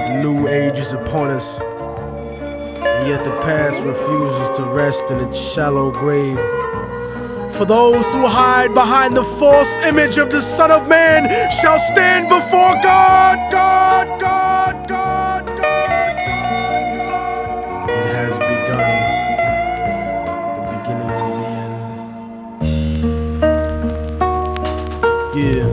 New age is upon us, and yet the past refuses to rest in its shallow grave. For those who hide behind the false image of the Son of Man shall stand before God. It has begun, the beginning of the end. Yeah.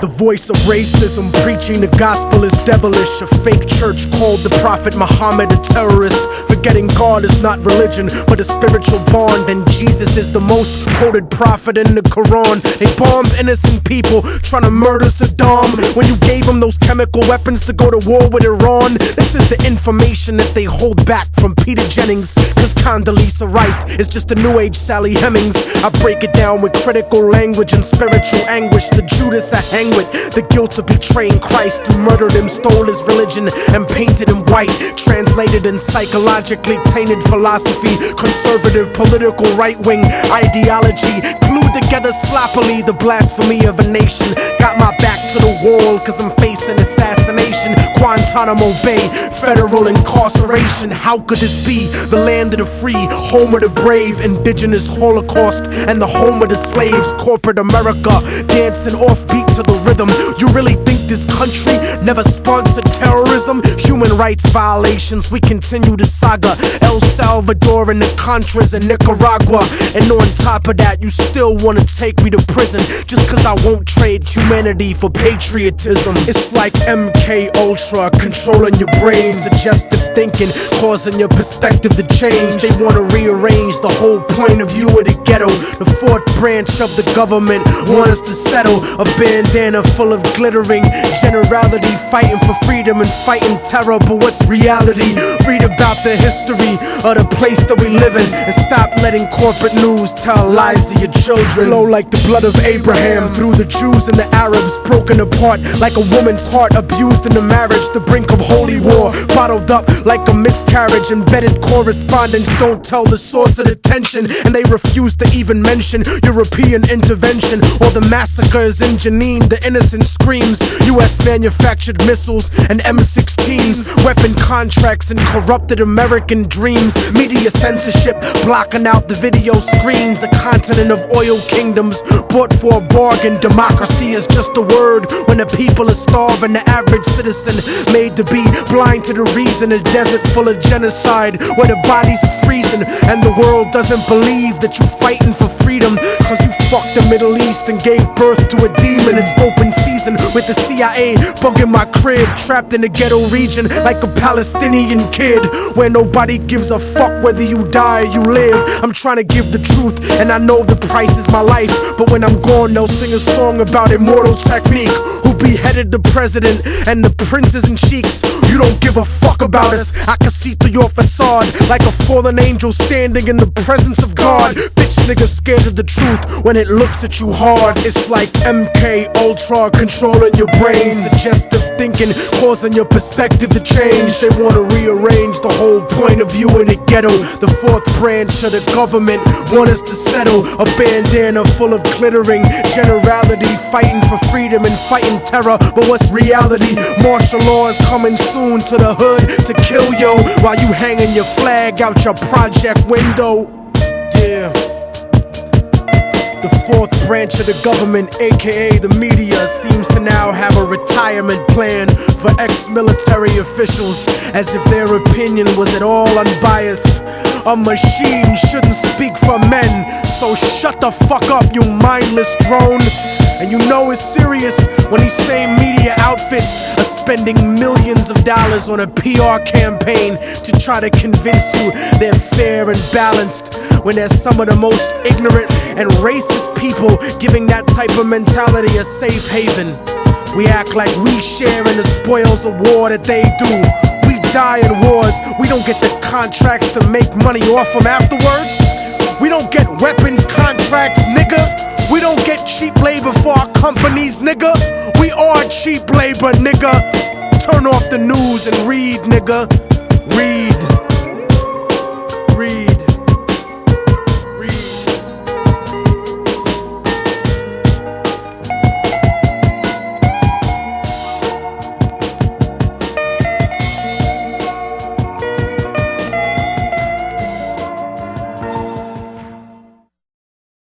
The voice of racism, preaching the gospel is devilish. A fake church called the Prophet Muhammad a terrorist. Forgetting God is not religion, but a spiritual bond. And Jesus is the most quoted prophet in the Quran. They bombed innocent people, trying to murder Saddam, when you gave them those chemical weapons to go to war with Iran. This is the information that they hold back from Peter Jennings, cause Condoleezza Rice is just a new age Sally Hemings. I break it down with critical language and spiritual anguish. The Judas I hang with, the guilt of betraying Christ, who murdered him, stole his religion, and painted him white. Translated in psychologically tainted philosophy, conservative political right-wing ideology, glued together sloppily the blasphemy of a nation. Got my back to the wall cause I'm facing assassination. Guantanamo Bay, federal incarceration. How could this be? The land of the free, home of the brave, indigenous Holocaust, and the home of the slaves. Corporate America, dancing offbeat to the rhythm. You really think this country never sponsored terrorism? Human rights violations, we continue the saga. El Salvador and the Contras in Nicaragua. And on top of that, you still wanna take me to prison just cause I won't trade humanity for patriotism. It's like MK Ultra controlling your brain, suggestive thinking, causing your perspective to change. They wanna rearrange the whole point of view of the ghetto. The fourth branch of the government want us to settle. A bandana full of glittering generality, fighting for freedom and fighting terror. But what's reality? Read about the history of the place that we live in, and stop letting corporate news tell lies to your children. Flow like the blood of Abraham through the Jews and the Arabs, broken apart like a woman's heart, abused in the marriage, the brink of holy war, bottled up like a miscarriage. Embedded correspondence don't tell the source of the tension, and they refuse to even mention European intervention or the massacres in Jenin. The innocent screams, US manufactured missiles and M16s, weapon contracts and corrupted American dreams. Media censorship blocking out the video screens. A continent of oil kingdoms bought for a bargain. Democracy is just a word when the people are starving. The average citizen made to be blind to the reason. A desert full of genocide where the bodies are freezing, and the world doesn't believe that you fighting for freedom cause you fucked the Middle East and gave birth to a demon. It's open season with the CIA bugging my crib, trapped in the ghetto region like a Palestinian kid, where nobody gives a fuck whether you die or you live. I'm trying to give the truth, and I know the price is my life, but when I'm gone they'll sing a song about immortal technique, who beheaded the president and the princes and sheiks. You don't give a fuck about us. I can see through your facade like a fallen angel standing in the presence of God. Bitch niggas scared of the truth when it looks at you hard. It's like MK Ultra controlling your brain, suggestive thinking causing your perspective to change. They wanna rearrange the whole point of view in the ghetto. The fourth branch of the government want us to settle. A bandana full of glittering generality, fighting for freedom and fighting terror. But what's reality? Martial law is coming soon to the hood to kill yo, while you hanging your flag out your project window. Yeah. The fourth branch of the government, aka the media, seems to now have a retirement plan for ex-military officials, as if their opinion was at all unbiased. A machine shouldn't speak for men, so shut the fuck up, you mindless drone. And you know it's serious when these same media outfits are spending millions of dollars on a PR campaign to try to convince you they're fair and balanced, when they're some of the most ignorant and racist people giving that type of mentality a safe haven. We act like we share in the spoils of war that they do. We die in wars, we don't get the contracts to make money off them afterwards. We don't get weapons contracts, nigga. We don't get cheap labor for our companies, nigga. We are cheap labor, nigga. Turn off the news and read, nigga. Read.